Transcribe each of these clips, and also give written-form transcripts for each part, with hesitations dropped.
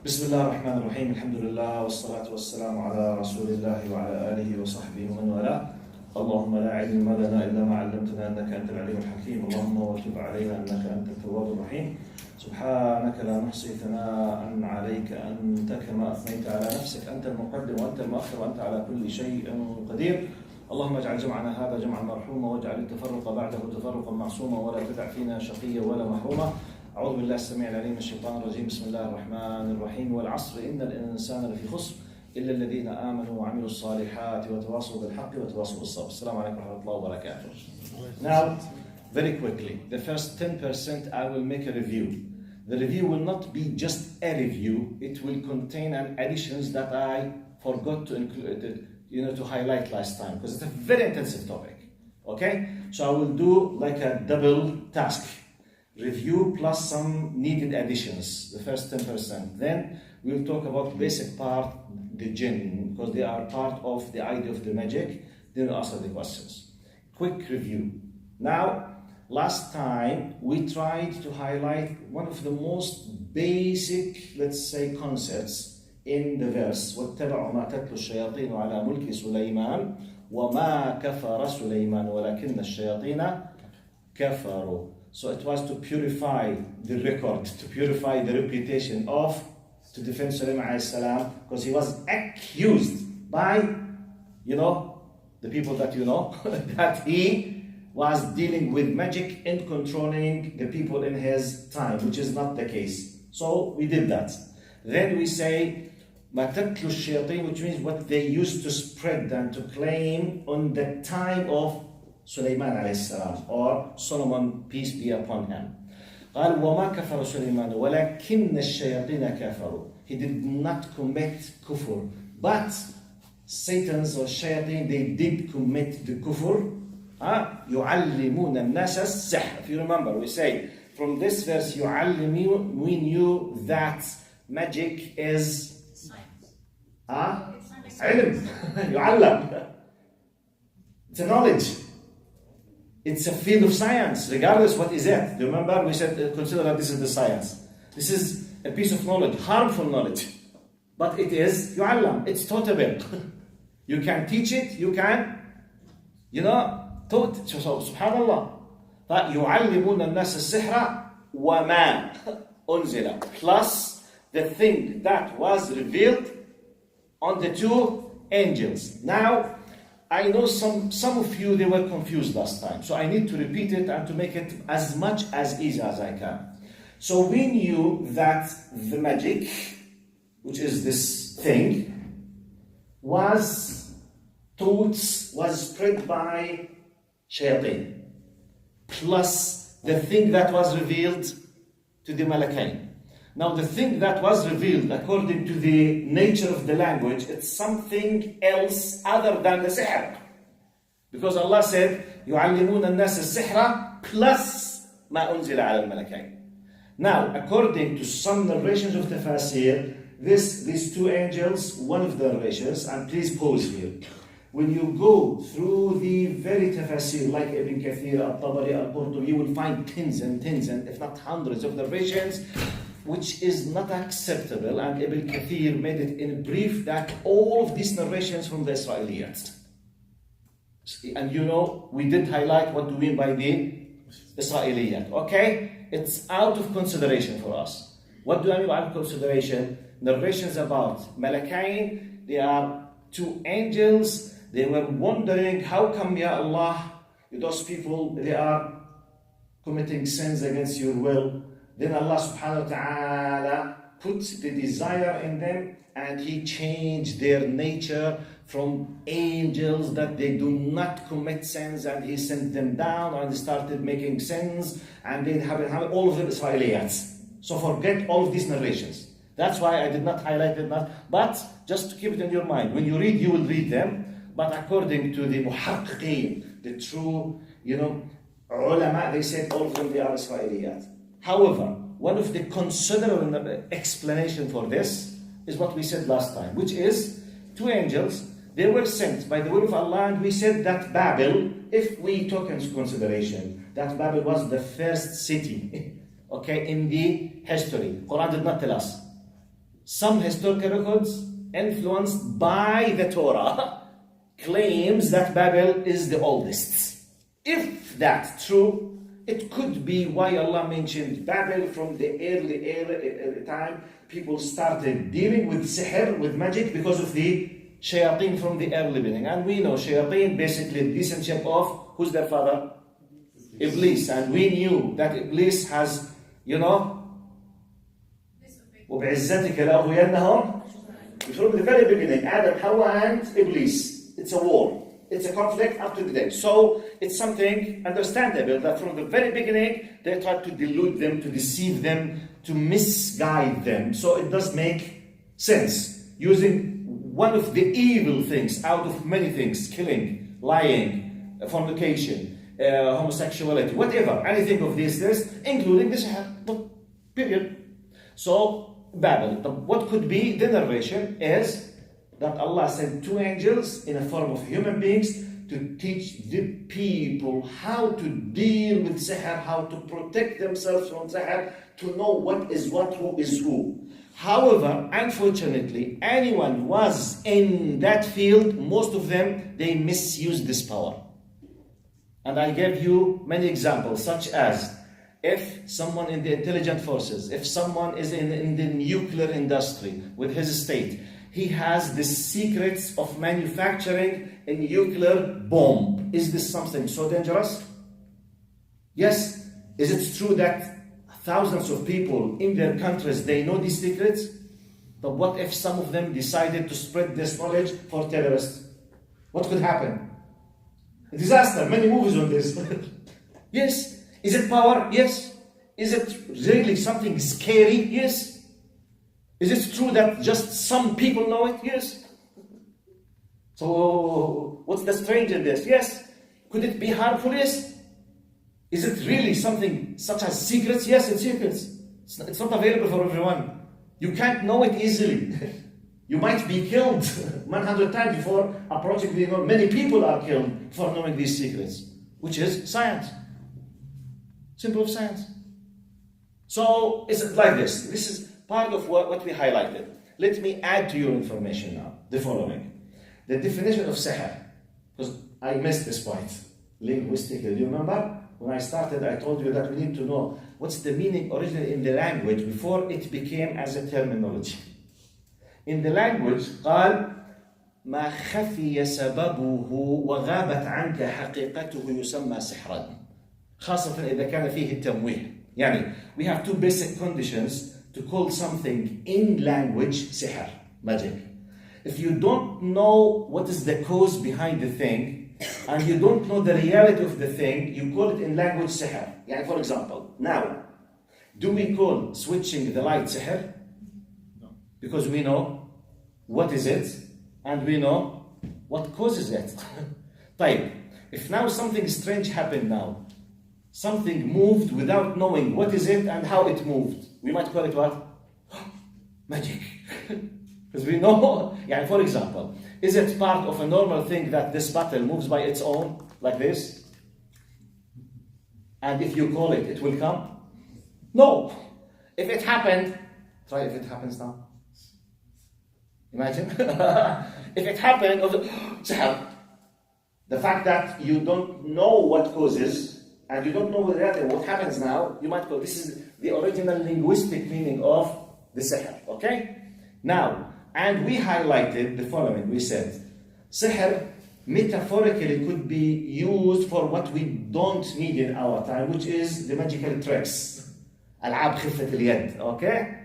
بسم الله الرحمن الرحيم الحمد لله والصلاة والسلام على رسول الله وعلى آله وصحبه ومن والاه. اللهم لا علم لنا إلا ما علمتنا إنك أنت العليم الحكيم. اللهم وتب علينا إنك أنت التواب الرحيم. سبحانك لا نحصي ثناء عليك أنت كما أثنيت على نفسك. أنت المقدم وأنت المؤخر وأنت على كل شيء قدير. اللهم اجعل جمعنا هذا جمعا مرحوما واجعل التفرق بعده تفرقا معصوما ولا تدع فينا شقيا ولا محروما. أعوذ بالله السميع العليم من الشيطان الرجيم. بسم الله الرحمن الرحيم. والعصر إن الإنسان لفي خسر إلا الذين آمنوا وعملوا الصالحات وتواصوا بالحق وتواصوا بالصبر. السلام عليكم ورحمة الله وبركاته. Now, very quickly, the first 10% I will make a review. The review will not be just a review. It will contain additions that I forgot to include, to highlight last time because it's a very intensive topic. Okay, so I will do like a double task. Review plus some needed additions, the first 10%. Then we'll talk about basic part, the jinn, because they are part of the idea of the magic. Then we'll answer the questions. Quick review. Now, last time we tried to highlight one of the most basic, let's say, concepts in the verse. وَاتَّبَعُوا مَا تَتْلُو الشَّيَاطِينُ عَلَى مُلْكِ سُلَيْمَانَ وَمَا كَفَرَ سُلَيْمَانُ وَلَكِنَّ الشَّيَاطِينَ كَفَرُوا. So it was to purify the record, to purify the reputation to defend Sulaiman a.s. because he was accused by, the people that that he was dealing with magic and controlling the people in his time, which is not the case. So we did that. Then we say, مَا تَتْلُو الشَّيَاطِينَ, which means what they used to spread and to claim on the time of Sulaiman a.s. or Solomon, peace be upon him. قال وما كفر سليمان ولكن الشياطين كفروا. He did not commit kufr, but Satan's or shayateen, they did commit the kufr. يعلمون الناس السحر. If you remember, we say from this verse يعلمون, we knew that magic is علم. يعلم. It's a knowledge. It's a field of science, regardless what is it. Do you remember? We said, consider that this is the science. This is a piece of knowledge, harmful knowledge. But it is, يعلم, it's taughtable. You can teach it, you can, taught. So, subhanallah. يعلمون الناس السحر وما أنزل. Plus the thing that was revealed on the two angels. Now, I know some of you, they were confused last time. So I need to repeat it and to make it as much as easy as I can. So we knew that the magic, which is this thing, was spread by shayateen. Plus the thing that was revealed to the malakain. Now the thing that was revealed according to the nature of the language, it's something else other than the sihr. Because Allah said, يُعَلِّمُونَ النَّاسَ السِّحْرَ plus مَا أُنزِلَ عَلَى الْمَلَكَيْنِ. Now, according to some narrations of Tafsir, these two angels, one of the narrations, and please pause here. When you go through the very Tafsir, like Ibn Kathir, Al-Tabari, Al-Qurtubi, you will find tens and if not hundreds of narrations, which is not acceptable, and Ibn Kathir made it in brief that all of these narrations from the Israelites. And we did highlight what do we mean by the Israeliyat. Okay? It's out of consideration for us. What do I mean by out of consideration? Narrations about Malakain, they are two angels. They were wondering, how come, Ya Allah, those people, they are committing sins against your will. Then Allah subhanahu wa ta'ala puts the desire in them and He changed their nature from angels that they do not commit sins, and He sent them down and started making sins, and they have all of them Israeliyats. So forget all of these narrations. That's why I did not highlight it, but just to keep it in your mind. When you read, you will read them, but according to the muhaqqiqeen, the true, ulama, they said all of them, they are Israeliyat. However, one of the considerable explanation for this is what we said last time, which is two angels, they were sent by the will of Allah, and we said that Babel, if we took into consideration that Babel was the first city, in the history. Quran did not tell us. some historical records influenced by the Torah claims that Babel is the oldest. If that's true, it could be why Allah mentioned Babel from the early time. People started dealing with sihr, with magic, because of the shayateen from the early beginning. And we know shayateen, basically descendant of, who's their father? Iblis. And we knew that Iblis has, وَبِعِزَّتِكَ لَأُغْوِيَنَّهُمْ, from the very beginning, Adam, Hawa, and Iblis. It's a war. It's a conflict up to the day. So it's something understandable that from the very beginning, they tried to delude them, to deceive them, to misguide them. So it does make sense. Using one of the evil things out of many things, killing, lying, fornication, homosexuality, whatever, anything of these things, including the sihr, period. So Babel, what could be the narration is that Allah sent two angels in a form of human beings to teach the people how to deal with sihr, how to protect themselves from sihr, to know what is what, who is who. However, unfortunately, anyone who was in that field, most of them, they misused this power. And I gave you many examples, such as if someone in the intelligence forces, if someone is in the nuclear industry with his state, he has the secrets of manufacturing a nuclear bomb. Is this something so dangerous? Yes. Is it true that thousands of people in their countries, they know these secrets? But what if some of them decided to spread this knowledge for terrorists? What could happen? A disaster. Many movies on this. Yes. Is it power? Yes. Is it really something scary? Yes. Is it true that just some people know it? Yes. So what's the strange in this? Yes. Could it be harmful? Yes. Is it really something such as secrets? Yes, it's secrets. It's not available for everyone. You can't know it easily. You might be killed 100 times before approaching the knowledge. Many people are killed for knowing these secrets, which is science. Simple science. So it's like this. This is part of what we highlighted. Let me add to your information now the following. The definition of sihr, because I missed this point linguistically. Do you remember? When I started, I told you that we need to know what's the meaning originally in the language before it became as a terminology. In the language, قال ما خفي سببه وغابت عنك حقيقته يسمى سحرا. خاصة إذا كان فيه التمويه. يعني we have two basic conditions to call something in language sihr, magic. If you don't know what is the cause behind the thing, and you don't know the reality of the thing, you call it in language sihr. يعني for example, now, do we call switching the light sihr? No. Because we know what is it, and we know what causes it. طيب, if now something strange happened now, something moved without knowing what is it and how it moved, we might call it what? Magic. Because we know, yeah, for example, is it part of a normal thing that this bottle moves by its own, like this? And if you call it, it will come? No. If it happened, try if it happens now. Imagine. If it happened, the fact that you don't know what causes, and you don't know what happens now, you might go, this is the original linguistic meaning of the sihr, okay? Now, and we highlighted the following, we said, sihr metaphorically could be used for what we don't need in our time, which is the magical tricks. ألعاب خفة اليد, okay?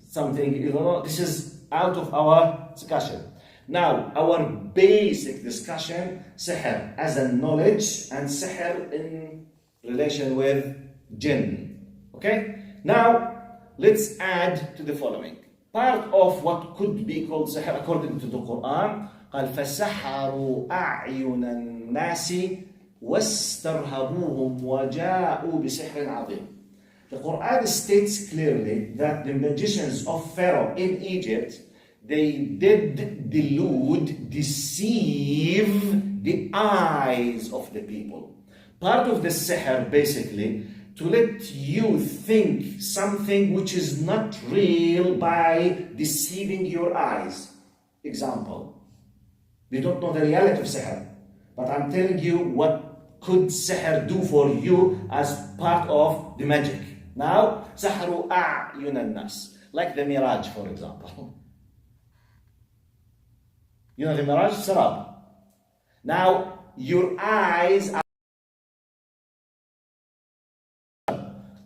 Something, this is out of our discussion. Now, our basic discussion, sihr as a knowledge and sihr in relation with jinn. Okay? Now, let's add to the following. Part of what could be called sihr according to the Quran, قال فسحروا أعين الناس واسترهبوهم وجاءوا بسحر عظيم. The Quran states clearly that the magicians of Pharaoh in Egypt, they did delude, deceive the eyes of the people. Part of the sihr, basically, to let you think something which is not real by deceiving your eyes. Example, we don't know the reality of sihr, but I'm telling you what could sihr do for you as part of the magic. Now, سحروا أعين الناس, like the mirage, for example. You know the mirage? Sarab. Now, your eyes are,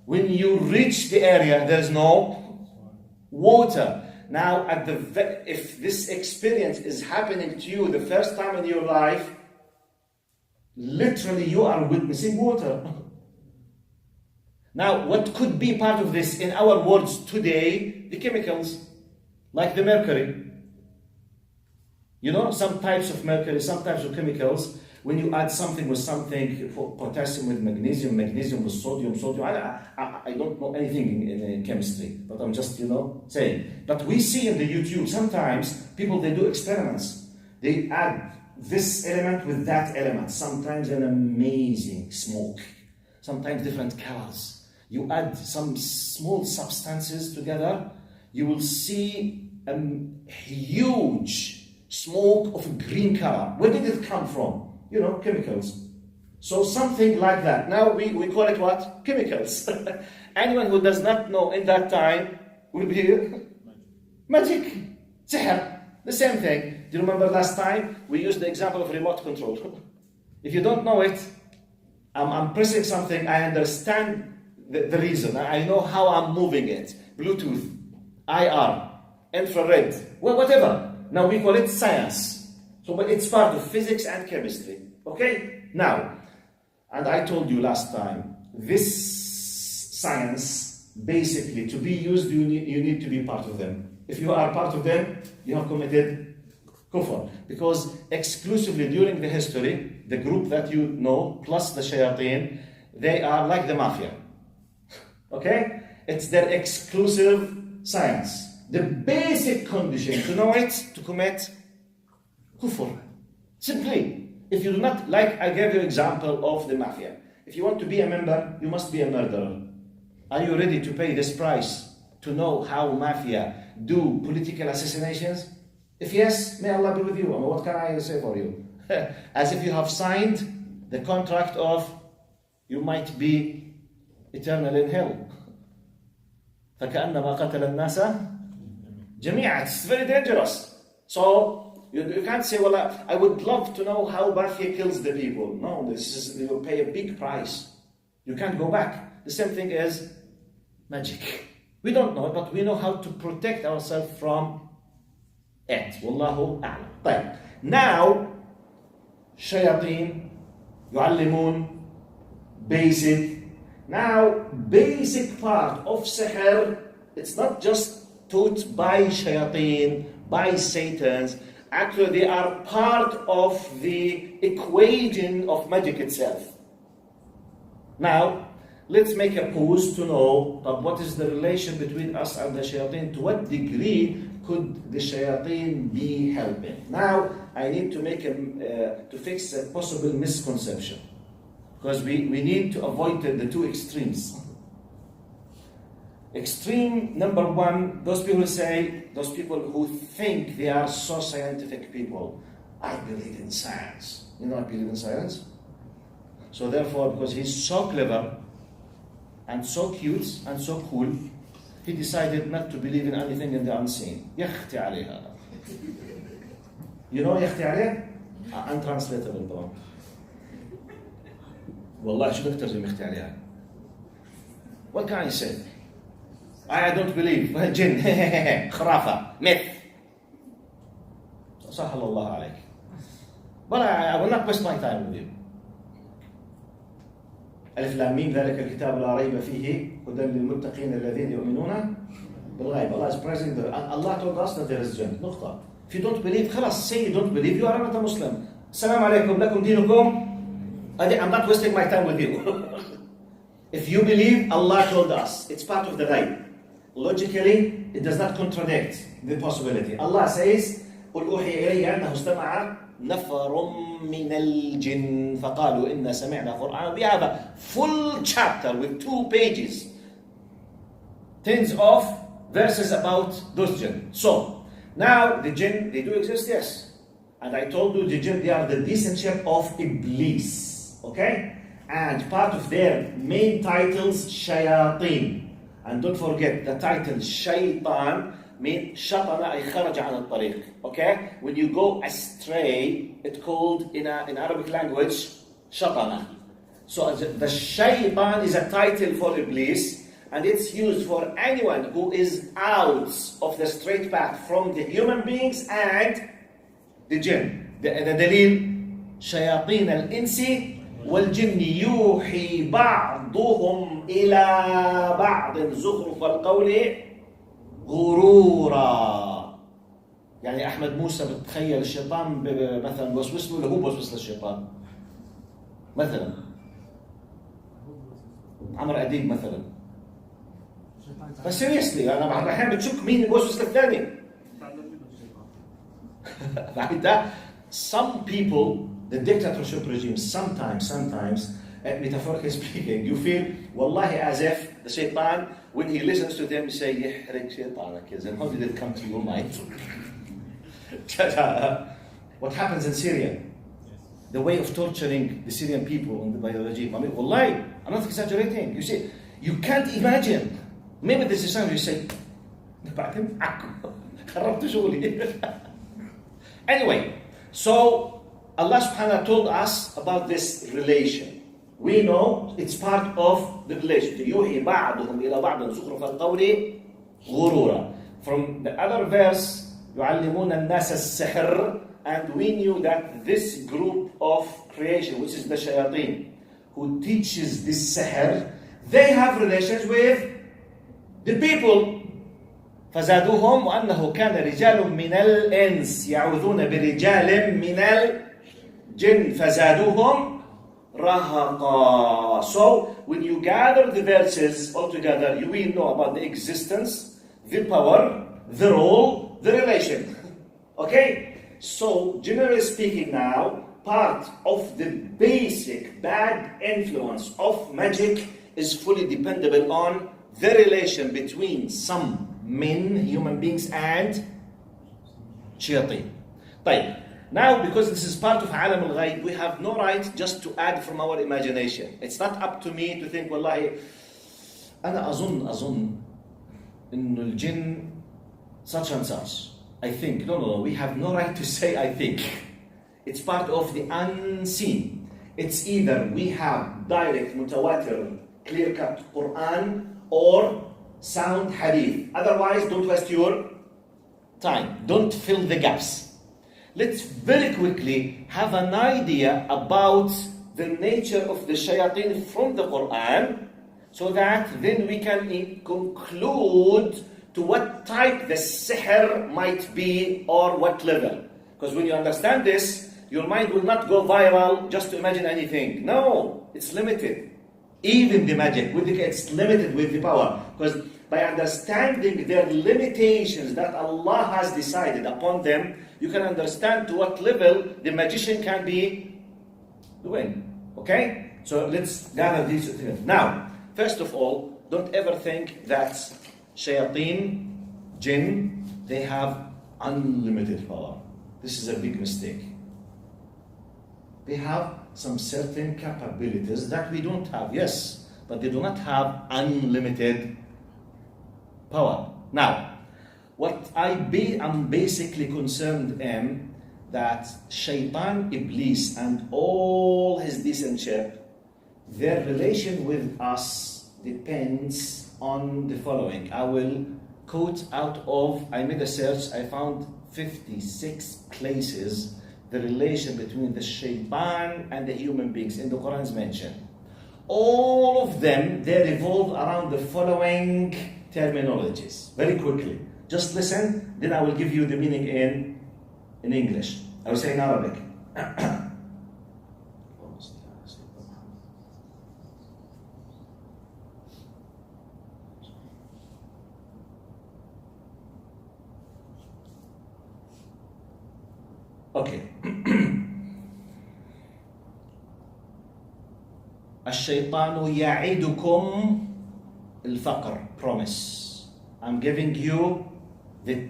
when you reach the area, there's no water. Now, if this experience is happening to you the first time in your life, literally you are witnessing water. Now, what could be part of this in our words today? The chemicals, like the mercury. You know, some types of mercury, some types of chemicals, when you add something with something, potassium with magnesium, magnesium with sodium, I don't know anything in chemistry, but I'm just, saying. But we see in the YouTube, sometimes people, they do experiments. They add this element with that element, sometimes an amazing smoke, sometimes different colors. You add some small substances together, you will see a huge smoke of a green color. Where did it come from? Chemicals. So something like that. Now we call it what? Chemicals. Anyone who does not know in that time will be magic. Sihr. The same thing. Do you remember last time we used the example of remote control? If you don't know it, I'm pressing something, I understand the reason. I know how I'm moving it. Bluetooth, IR, infrared, whatever. Now we call it science. So, but it's part of physics and chemistry. Okay? Now, and I told you last time, this science, basically, to be used, you need to be part of them. If you are part of them, you have committed kufr. Because exclusively during the history, the group that you know, plus the shayateen, they are like the mafia. Okay? It's their exclusive science. The basic condition to know it, to commit kufr. Simply. If you do not, like I gave you example of the mafia. If you want to be a member, you must be a murderer. Are you ready to pay this price to know how mafia do political assassinations? If yes, may Allah be with you. What can I say for you? As if you have signed the contract of you might be eternal in hell. فَكَأَنَّمَا قَتَلَ النَّاسَ جميعا. It's very dangerous. So you can't say, well, I would love to know how mafia kills the people. No, you will pay a big price. You can't go back. The same thing is magic. We don't know it, but we know how to protect ourselves from it. Wallahu a'lam. طيب. Now, shayateen, yu'allimun, basic. Now, basic part of sihr, it's not just taught by shayateen, by satans. Actually, they are part of the equation of magic itself. Now, let's make a pause to know what is the relation between us and the shayateen. To what degree could the shayateen be helping? Now, I need to make to fix a possible misconception, because we need to avoid the two extremes. Extreme number one, those people who think they are so scientific people. I believe in science. I believe in science. So therefore, because he's so clever and so cute and so cool, he decided not to believe in anything in the unseen. يختي عليها. You know يختي عليه? Untranslatable bro. والله شو بدك ترجم يختي عليها? What can I say? I don't believe. جن. خرافة. Myth. صح الله عليك. But I will not waste my time with you. ألف لام ميم ذلك الكتاب لا ريب فيه هدى للمتقين الذين يؤمنون بالغيب. Allah is praising Allah told us that there is jinn. نقطة. If you don't believe, خلاص, say you don't believe, you are not a Muslim. السلام عليكم لكم دينكم. I'm not wasting my time with you. If you believe, Allah told us, it's part of the ghaib. Logically, it does not contradict the possibility. Allah says, قل أوحي إلي أنه استمع نفر من الجن فقالوا إنا سمعنا قرآن. We have a full chapter with 2 pages, tens of verses about those jinn. So now the jinn, they do exist, yes. And I told you the jinn, they are the descendant of Iblis, okay? And part of their main titles, shayateen. And don't forget the title shaytan means shatana ay kharaja an al-tariq. Okay? When you go astray, it's called in Arabic language shatana. So the shaytan is a title for Iblis, and it's used for anyone who is out of the straight path from the human beings and the jinn. The dalil shayateen al-insi والجن يوحي بعضهم إلى بعض زخرف القول غرورا. يعني أحمد موسى بتخيل الشيطان مثلا بوسوس له ولا هو بوسوس للشيطان؟ مثلا عمرو أديب مثلا. بس seriously أنا بعض الأحيان بتشك مين بوسوس للثاني. فهمت؟ Some people, the dictatorship regime, sometimes, metaphorically speaking, you feel, wallahi, as if the shaitan, when he listens to them, you say, يحرق شيطانك, and how did it come to your mind? What happens in Syria? The way of torturing the Syrian people by the regime. I mean, wallahi, I'm not exaggerating. You see, you can't imagine. Maybe this is something you say, anyway, so Allah subhanahu wa ta'ala told us about this relation. We know it's part of the relation. يُوحِي بَعْضُهُمْ إِلَى بَعْضٍ زُخْرُفَ الْقَوْلِ غُرُورًا. From the other verse, يُعَلِّمُونَ النَّاسَ السِّحْرَ, and we knew that this group of creation, which is the shayateen, who teaches this sihr, they have relations with the people. فزادوهم وأنه كان رجال من الإنس يعوذون برجال من الجن فزادوهم رهقا. So when you gather the verses all together, you will know about the existence, the power, the role, the relation. Okay? So generally speaking now, part of the basic bad influence of magic is fully dependable on the relation between some men, human beings, and shayateen. طيب, now because this is part of عالم الغيب, we have no right just to add from our imagination. It's not up to me to think, والله أنا أظن إنه الجن such and such. I think. No. We have no right to say I think. It's part of the unseen. It's either we have direct, mutawatir, clear-cut Quran or sound hadith. Otherwise, don't waste your time. Don't fill the gaps. Let's very quickly have an idea about the nature of the shayateen from the Quran, so that then we can conclude to what type the sihr might be or what level. Because when you understand this, your mind will not go viral just to imagine anything. No, it's limited. Even the magic, it's limited with the power. Because by understanding their limitations that Allah has decided upon them, you can understand to what level the magician can be doing. Okay? So let's gather these things. Now, first of all, don't ever think that shayateen, jinn, they have unlimited power. This is a big mistake. They have some certain capabilities that we don't have, yes, but they do not have unlimited power. Now, what I'm basically concerned in, that Shaitan, Iblis, and all his descendants, their relation with us depends on the following. I will quote out of, I made a search, I found 56 places the relation between the shaitan and the human beings in the Quran is mentioned. All of them, they revolve around the following terminologies. Very quickly. Just listen, then I will give you the meaning in English. I will say in Arabic. Okay. الشيطان يعدكم الفقر, promise. I'm giving you the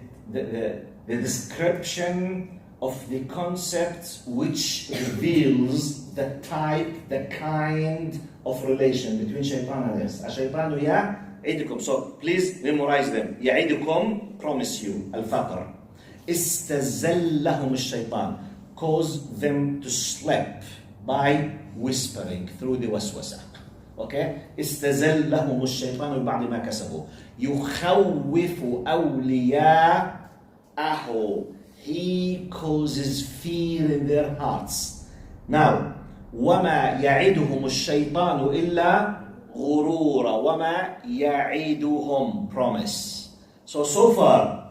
description of the concept which reveals the type, the kind of relation between shaitan and this. الشيطان يعدكم. So please memorize them. يعدكم, promise you. الفقر. استزلهم الشيطان, cause them to slip by whispering through the waswasa. Okay? استزلهم الشيطان ببعض ما كسبوا. يخوف أولياءه. He causes fear in their hearts. Now, وما يعدهم الشيطان إلا غرورا. وما يعدهم, promise. So far,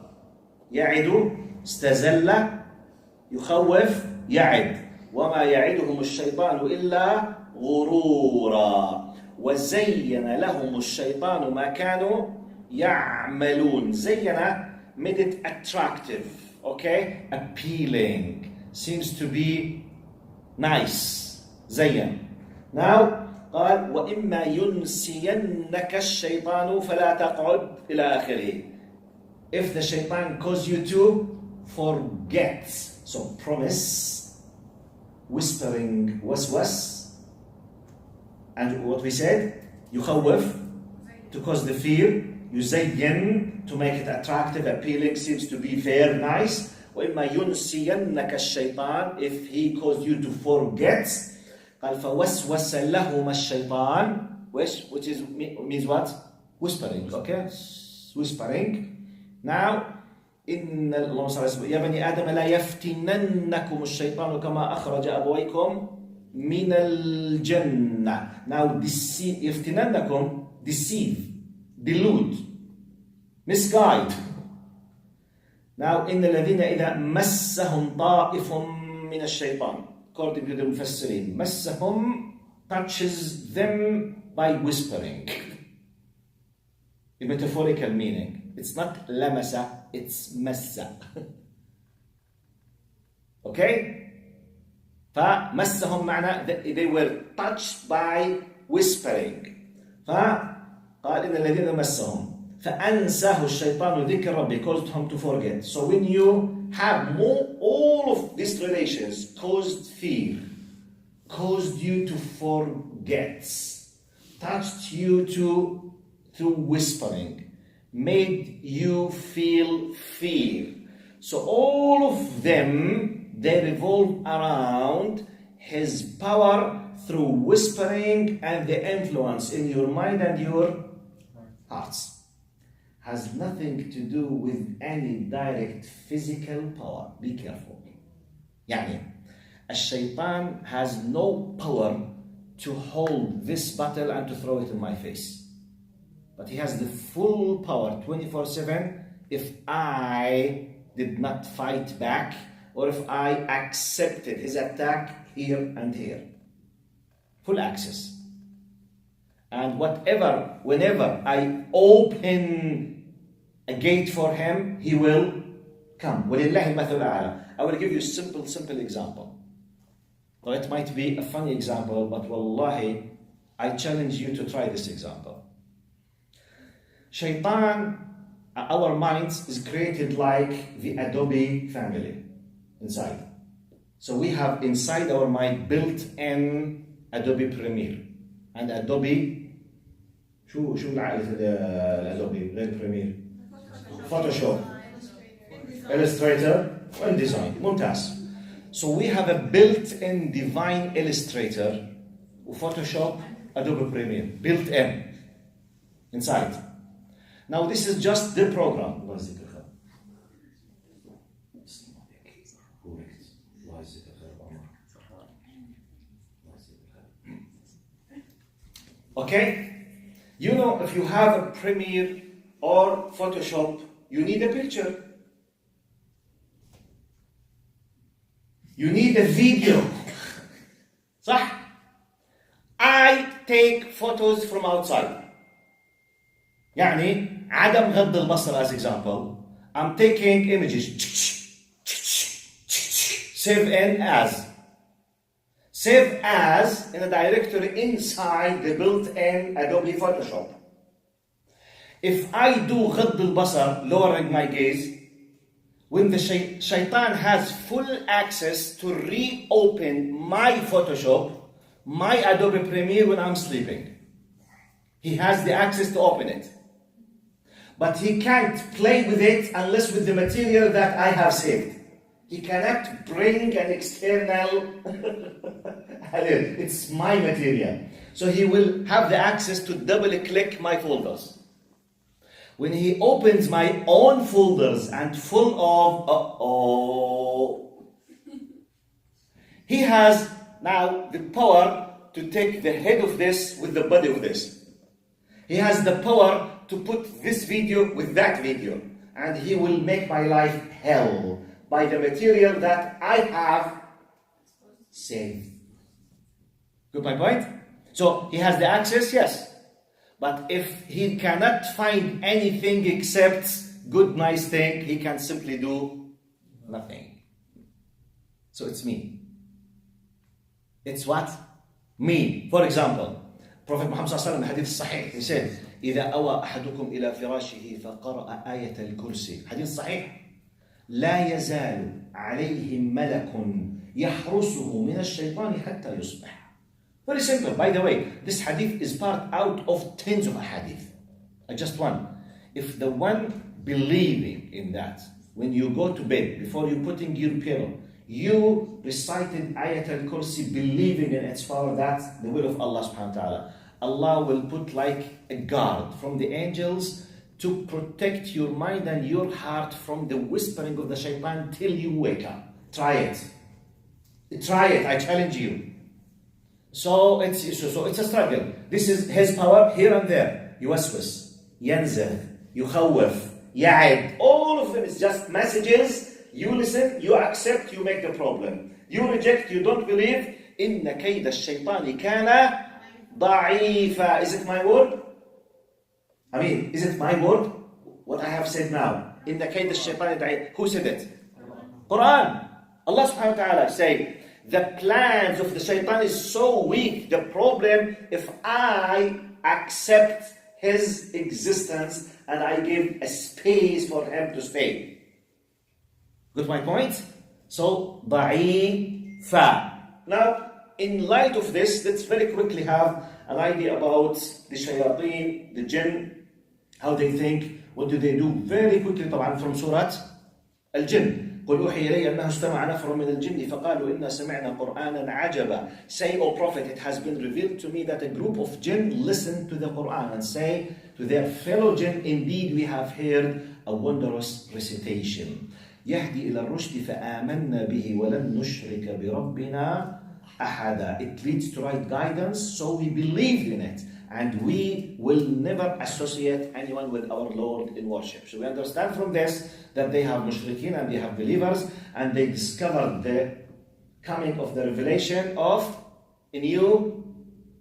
يعد, استزل, يخوف, يعد. وما يعدهم الشيطان إلا غرورا. وزين لهم الشيطان ما كانوا يعملون. زين, made it attractive, okay, appealing, seems to be nice. زين. Now قال وإما ينسينك الشيطان فلا تقعد إلى آخره. If the shaitan causes you to forget, so promise, whispering, waswas, and what we said, يخوف, to cause the fear, يزين, to make it attractive, appealing, seems to be fair, nice. وإما ينسينك الشيطان, if he caused you to forget, قال فوسوس لهما الشيطان, which is means what? Whispering, okay? Whispering. Now, إن اللهم صل على سيدنا يا بني آدم لا يفتننكم الشيطان كما أخرج أبويكم من الجنة. Now, يفتننكم, deceive, delude, misguide. Now, إن الذين إذا مسهم طائف من الشيطان, according to the Mufassirin, مسهم touches them by whispering. The metaphorical meaning. It's not lamasa, it's massa. Okay? فمسهم معنى they were touched by whispering. فقال إن الذين مسهم فأنساه الشيطان ذكر ربه, caused him to forget. So when you have all of these relations caused fear, caused you to forget, touched you through whispering, made you feel fear. So all of them, they revolve around his power through whispering and the influence in your mind and your hearts. Has nothing to do with any direct physical power. Be careful. يعني الشيطان has no power to hold this bottle and to throw it in my face. But he has the full power 24/7 if I did not fight back or if I accepted his attack here and here. Full access. And whenever I open a gate for him, he will come. وَلِلَّهِ الْمَثَلُ الْأَعْلَى. I will give you a simple example. Well, it might be a funny example, but wallahi, I challenge you to try this example. Shaitan, our minds, is created like the Adobe family inside. So we have inside our mind built-in Adobe Premiere and Adobe شو العائلة الأدوبي غير Premiere؟ Photoshop, Illustrator, and Design. ممتاز. So we have a built-in divine Illustrator, Photoshop, Adobe Premiere, built-in inside. Now this is just the program. Okay? You know, if you have a Premiere or Photoshop, you need a picture. You need a video. صح? I take photos from outside. يعني عدم غض البصر as example. I'm taking images. Save in as. Save as in a directory inside the built-in Adobe Photoshop. If I do غض البصر, lowering my gaze, when the shaitan has full access to reopen my Photoshop, my Adobe Premiere when I'm sleeping. He has the access to open it. But he can't play with it unless with the material that I have saved. He cannot bring an external, it's my material. So he will have the access to double click my folders. When he opens my own folders and full of, he has now the power to take the head of this with the body of this. He has the power to put this video with that video. And he will make my life hell by the material that I have saved. Got my point? So he has the access, yes. But if he cannot find anything except good, nice thing, he can simply do nothing. So it's me. It's what? Me. For example, Prophet Muhammad sallallahu alaihi wasallam, hadith sahih, he said, إذا أوى أحدكم إلى فراشه فقرأ آية الكرسي. Hadith sahih. لا يزال عليه ملك يحرسه من الشيطان حتى يصبح. Very simple. By the way, this hadith is part out of tens of hadith. Just one. If the one believing in that, when you go to bed, before you putting your pillow, you recited Ayat al-Kursi believing in its power, that's the will of Allah subhanahu wa ta'ala. Allah will put like a guard from the angels to protect your mind and your heart from the whispering of the shaitan till you wake up. Try it. Try it, I challenge you. So it's a struggle. This is his power here and there. يوسوس, ينزغ, يخوف, يعد. All of them is just messages. You listen, you accept, you make the problem. You reject, you don't believe. إن كيد الشيطان كان ضعيفا. Is it my word? Is it my word? What I have said now. إن كيد الشيطان ضعيف. Who said it? Quran. Allah subhanahu wa ta'ala say, the plans of the shaitan is so weak. The problem, if I accept his existence and I give a space for him to stay. Got my point? So, ضعيفا. Now, in light of this, let's very quickly have an idea about the shayateen, the jinn, how they think, what do they do? Very quickly, طبعا from Surah Al-Jinn. قل أوحي إلي أنه استمع نفر من الجن فقالوا إنا سمعنا قرآنا عجبا. Say, O Prophet, it has been revealed to me that a group of jinn listened to the Quran and say to their fellow jinn, indeed we have heard a wondrous recitation. يهدي إلى الرشد فآمنا به ولن نشرك بربنا أحدا. It leads to right guidance, so we believed in it. And we will never associate anyone with our Lord in worship. So we understand from this that they have mushrikeen and they have believers, and they discovered the coming of the revelation of a new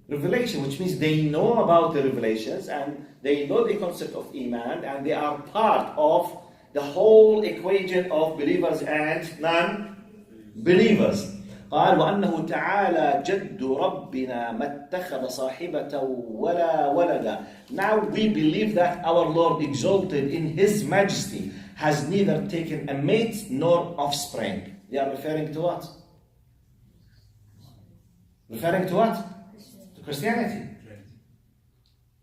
revelation, which means they know about the revelations and they know the concept of Iman, and they are part of the whole equation of believers and non-believers. قال وأنه تعالى جد ربنا ما اتخذ صاحبة ولا ولدا. Now we believe that our Lord exalted in His majesty has neither taken a mate nor offspring. They are referring to what? Referring to what? To Christianity.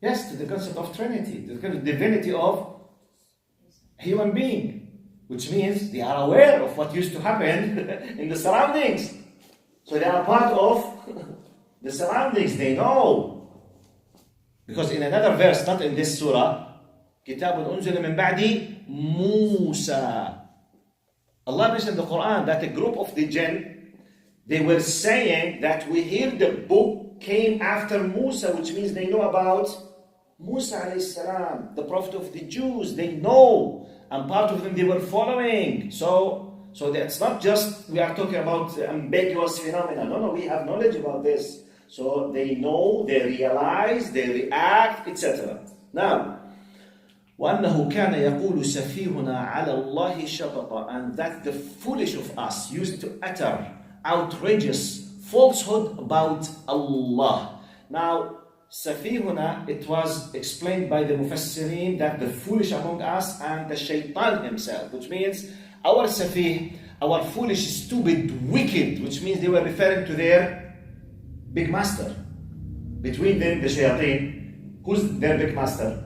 Yes, to the concept of Trinity, to the concept of divinity of human being, which means they are aware of what used to happen in the surroundings. So they are part of the surroundings, they know. Because in another verse, not in this surah, كتاب أنزل من بعد موسى. Allah mentioned in the Quran that a group of the jinn, they were saying that we hear the book came after Musa, which means they know about Musa alayhi salam, the prophet of the Jews, they know. And part of them they were following. So that's not just we are talking about ambiguous phenomena. No, we have knowledge about this. So they know, they realize, they react, etc. Now, وأنه كان يقول سفيهنا على الله شططا, and that the foolish of us used to utter outrageous falsehood about Allah. Now, Safihuna, it was explained by the Mufassirin that the foolish among us and the Shaitan himself, which means our Safih, our foolish, stupid, wicked, which means they were referring to their big master. Between them, the Shayateen, who's their big master?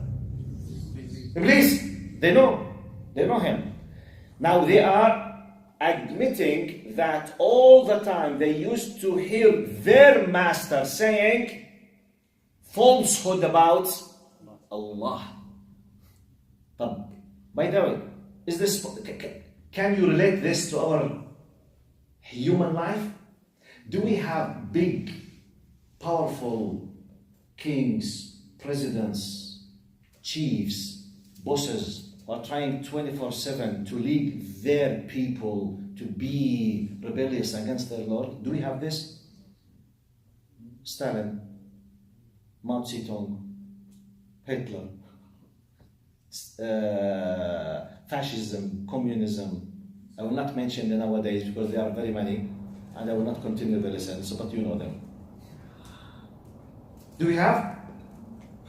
Iblis. They know him. Now they are admitting that all the time they used to hear their master saying falsehood about Allah. But by the way, can you relate this to our human life? Do we have big, powerful kings, presidents, chiefs, bosses who are trying 24/7 to lead their people to be rebellious against their Lord? Do we have this? Stalin, Mao Zedong, Hitler, fascism, communism. I will not mention them nowadays because there are very many, and I will not continue the lesson, so but you know them. Do we have?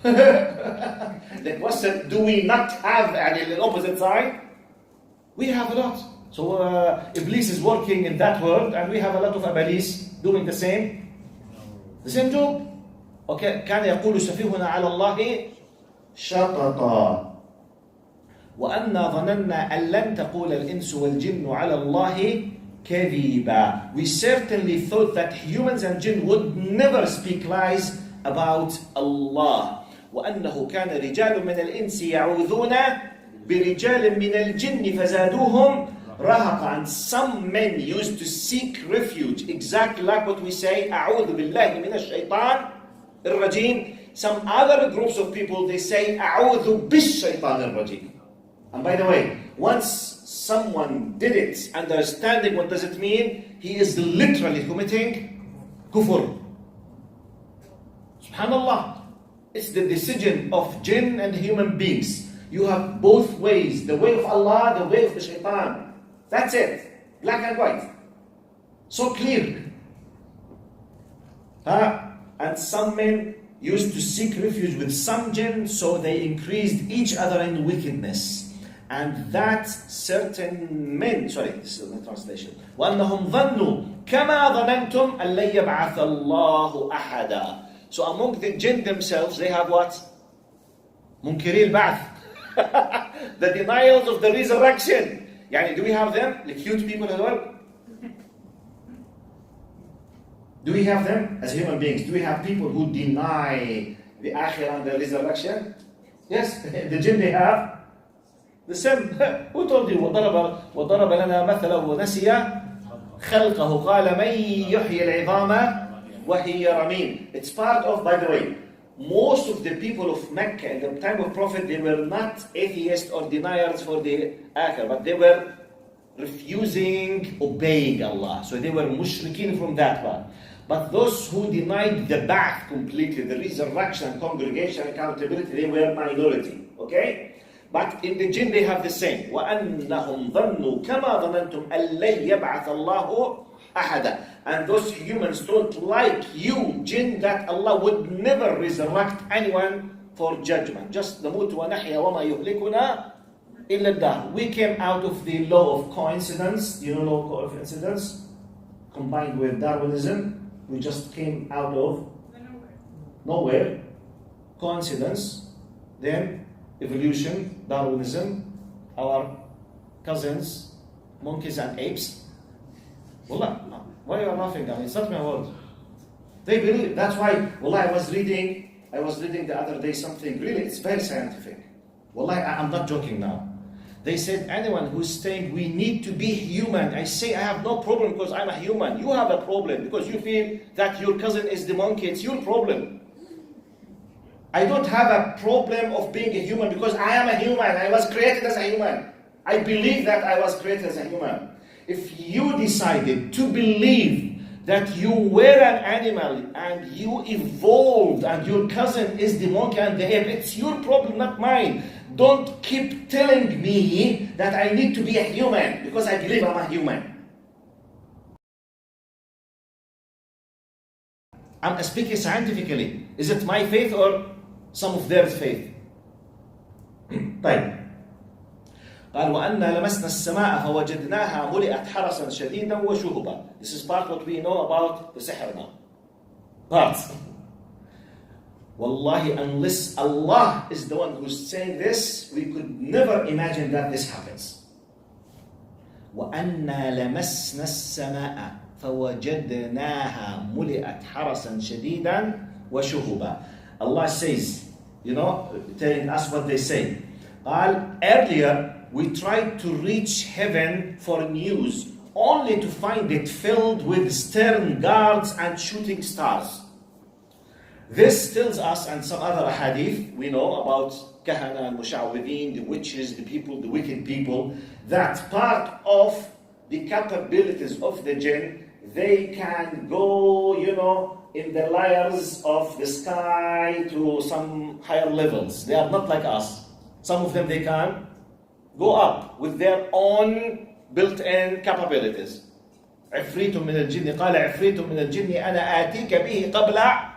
The question, do we not have the opposite side? We have a lot. So Iblis is working in that world, and we have a lot of Abalis doing the same job. Okay, كان يقول سفيهنا على الله شططا وأنا ظننا أن لن تقول الإنس والجن على الله كذبا. We certainly thought that humans and jinn would never speak lies about Allah. وأنه كان رجال من الإنس يعوذون برجال من الجن فزادوهم رهقا. And some men used to seek refuge, exactly like what we say, أعوذ بالله من الشيطان الرجيم. Some other groups of people, they say أعوذ بالشيطان الرجيم. And by the way, once someone did it, understanding what does it mean, he is literally committing kufr. Subhanallah. It's the decision of jinn and human beings. You have both ways, the way of Allah, the way of the shaitan. That's it. Black and white. So clear. And some men used to seek refuge with some jinn, so they increased each other in wickedness. And that certain men, this is the translation. وَأَنَّهُمْ ظَنُّوا كَمَا ظَنَنْتُمْ أَنْ لَنْ يَبْعَثَ اللَّهُ أَحَدًا. So among the jinn themselves, they have what? Munkiri al-ba'th. The denials of the resurrection. Do we have them? The cute people as well? Do we have them as human beings? Do we have people who deny the akhirah and the resurrection? Yes, the jinn they have. The same. Who told you? وَضَرَبَ لَنَا مَثَلًا وَنَسِيَ خَلْقَهُ قَالَ مَنْ يُحْيِي الْعِظَامَ وَهِيَ رَمِيمٌ. It's part of, by the way, most of the people of Mecca in the time of Prophet, they were not atheists or deniers for the akhirah, but they were refusing obeying Allah. So they were mushrikeen from that part. But those who denied the ba'ath completely, the resurrection, congregation, accountability, they were minority. Okay? But in the jinn they have the same. وَأَنَّهُمْ ظَنُّوا كَمَا ظَنَنْتُمْ أَنْ لَنْ يَبْعَثَ اللَّهُ أَحَدًا. And those humans thought like you, jinn, that Allah would never resurrect anyone for judgment. Just نَمُوتُ وَنَحْيَا وَمَا يُهْلِكُنَا إِلَّا الدَّهْرُ. We came out of the law of coincidence. You know law of coincidence? Combined with Darwinism. We just came out of nowhere. Coincidence. Then evolution, Darwinism, our cousins, monkeys and apes. Wallah, why are you laughing? It's not my word. They believe. That's why, wallah, I was reading the other day something, really, it's very scientific. Wallah, I'm not joking now. They said anyone who's saying we need to be human, I say I have no problem because I'm a human. You have a problem because you feel that your cousin is the monkey. It's your problem. I don't have a problem of being a human because I am a human. I was created as a human. I believe that I was created as a human. If you decided to believe that you were an animal and you evolved and your cousin is the monkey and the ape, it's your problem, not mine. don't keep telling me that I need to be a human because I believe I'm a human. I'm speaking scientifically. Is it my faith or some of their faith? طيب. قال وأنا لمسنا السماء فوجدناها ملئت حرسا شديدا وشهبا. This is part what we know about the sihr now. Part. Wallahi, unless Allah is the one who's saying this, we could never imagine that this happens. وأنا لمسنا السماء فوجدناها ملئت حرسا شديدا وشهبا. Allah says, telling us what they say. قال, earlier we tried to reach heaven for news, only to find it filled with stern guards and shooting stars. This tells us, and some other hadith we know about kahana and mushawwideen, the witches, the people, the wicked people, that part of the capabilities of the jinn, they can go, in the layers of the sky to some higher levels. They are not like us. Some of them, they can go up with their own built-in capabilities. عفريت من الجن قال عفريت من الجن أنا آتيك به قبل.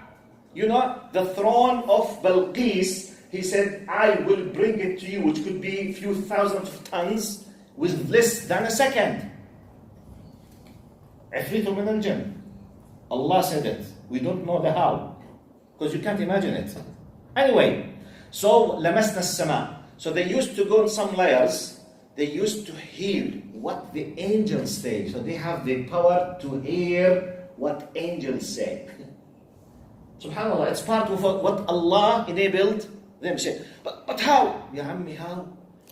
The throne of Balqis, he said, I will bring it to you, which could be a few thousand of tons, with less than a second. عفريت من الجن. Allah said it. We don't know the how, because you can't imagine it. Anyway, so لمسنا السماء. So they used to go in some layers. They used to hear what the angels say. So they have the power to hear what angels say. Subhanallah, it's part of what Allah enabled them to say. But how? Ya Ammi, how?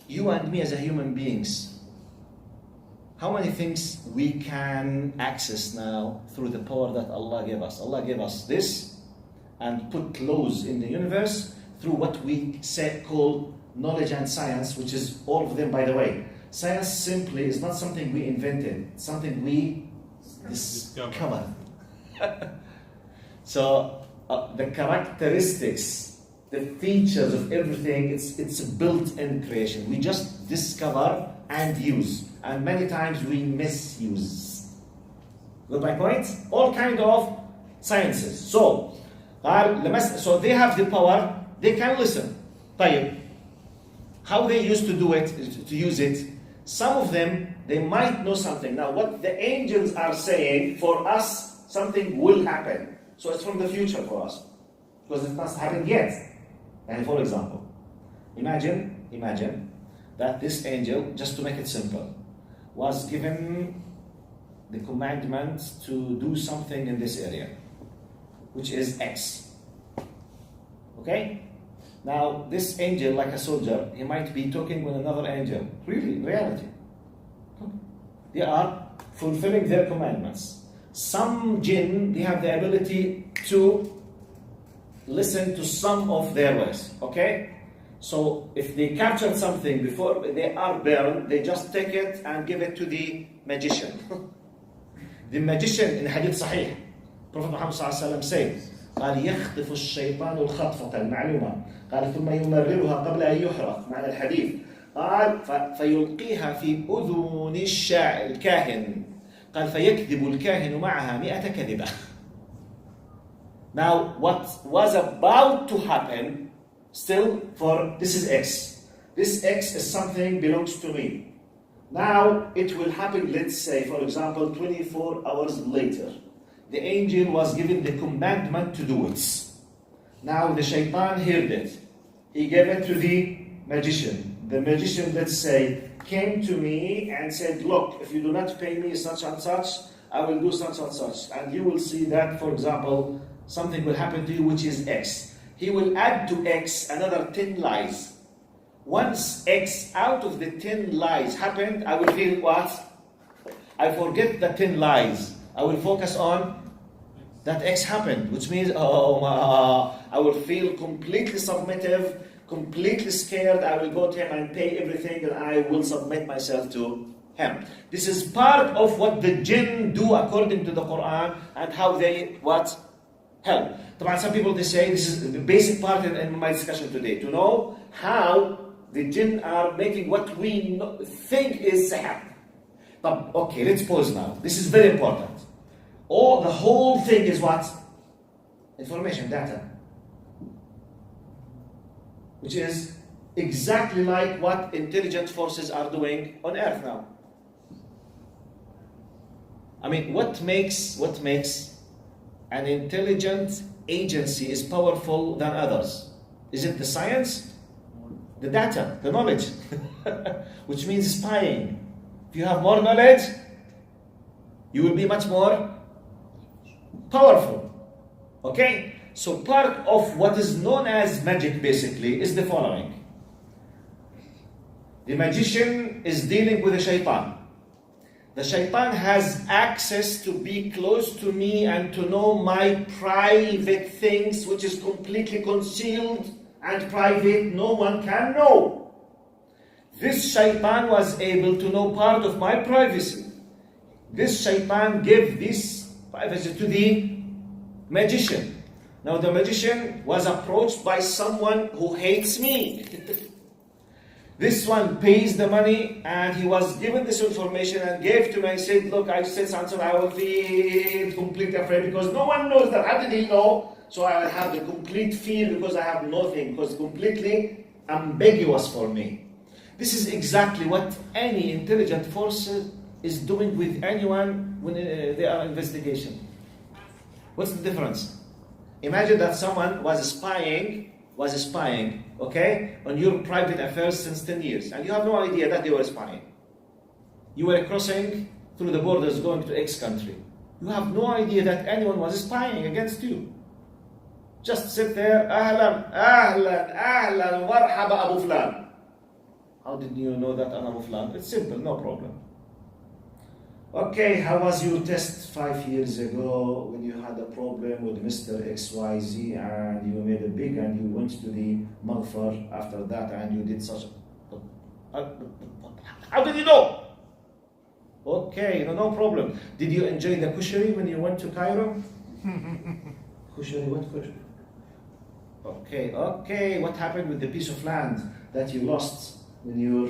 You and me as a human beings, how many things we can access now through the power that Allah gave us? Allah gave us this and put laws in the universe through what we call knowledge and science, which is all of them, by the way. Science simply is not something we invented, it's something we discovered. So the characteristics, the features of everything, it's a built-in creation. We just discover and use, and many times we misuse. Got my point? All kind of sciences. So they have the power, they can listen. طيب. How they used to do it, to use it, some of them, they might know something. Now what the angels are saying, for us, something will happen. So it's from the future for us, because it's not happened yet. And for example, imagine that this angel, just to make it simple, was given the commandment to do something in this area, which is X. Okay? Now, this angel, like a soldier, he might be talking with another angel. Really, in reality. They are fulfilling their commandments. Some jinn, they have the ability to listen to some of their words. Okay? So, if they captured something before they are burned, they just take it and give it to the magician. The magician in Hadith Sahih, Prophet Muhammad ﷺ said, قال يخطف الشيطان الخطفة المعلومة قال ثم يمررها قبل أن يحرق معنى الحديث قال فيلقيها في أذن الكاهن قال فيكذب الكاهن معها 100 كذبة. Now what was about to happen still for this is X. This X is something belongs to me. Now it will happen, let's say for example 24 hours later. The angel was given the commandment to do it. Now the shaitan heard it. He gave it to the magician. The magician, let's say, came to me and said, look, if you do not pay me such and such, I will do such and such. And you will see that, for example, something will happen to you which is X. He will add to X another 10 lies. Once X out of the 10 lies happened, I will feel what? I forget the 10 lies. I will focus on that X happened, which means, I will feel completely submissive, completely scared. I will go to him and pay everything, and I will submit myself to him. This is part of what the jinn do according to the Quran, and how they, help. Some people, they say, this is the basic part in my discussion today, to know how The jinn are making what we think is sihr. But okay, let's pause now. This is very important. The whole thing is what? Information, data. Which is exactly like what intelligent forces are doing on Earth now. I mean, what makes an intelligent agency is powerful than others? Is it the science? The data, the knowledge, which means spying. If you have more knowledge, you will be much more powerful. Okay? So part of what is known as magic basically is the following. The magician is dealing with a shaitan. The shaitan has access to be close to me and to know my private things, which is completely concealed and private. No one can know. This shaitan was able to know part of my privacy. This shaitan gave this privacy to the magician. Now the magician was approached by someone who hates me. This one pays the money and he was given this information and gave to me and said, look, I said something, I will feel completely afraid because no one knows that. How did he know? So I will have the complete fear because I have nothing, because completely ambiguous for me. This is exactly what any intelligent force is doing with anyone when they are investigation. What's the difference? Imagine that someone was spying, okay, on your private affairs since 10 years, and you have no idea that they were spying. You were crossing through the borders going to X country. You have no idea that anyone was spying against you. Just sit there, ahlan, marhaba Abu Flan. How did you know that I'm Abu Flan? It's simple, no problem. Okay, how was your test 5 years ago when you had a problem with Mr. XYZ and you made it big and you went to the maghfar after that and you did such a... How did you know? Okay, no problem. Did you enjoy the kushari when you went to Cairo? Kushari, what kushari? Okay, what happened with the piece of land that you lost when your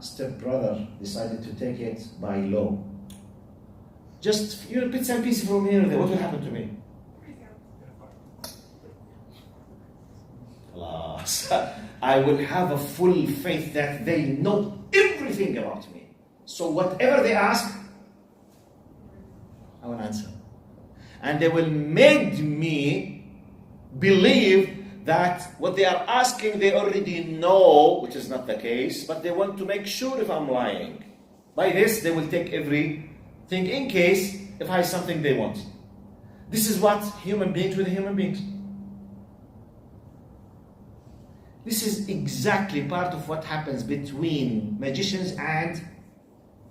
stepbrother decided to take it by law? Just bits and pieces from here and there. What will happen to me? Alas, I will have a full faith that they know everything about me. So whatever they ask, I will answer. And they will make me believe that what they are asking they already know, which is not the case, but they want to make sure if I'm lying. By this, they will take everything in case if I have something they want. This is what human beings with human beings. This is exactly part of what happens between magicians and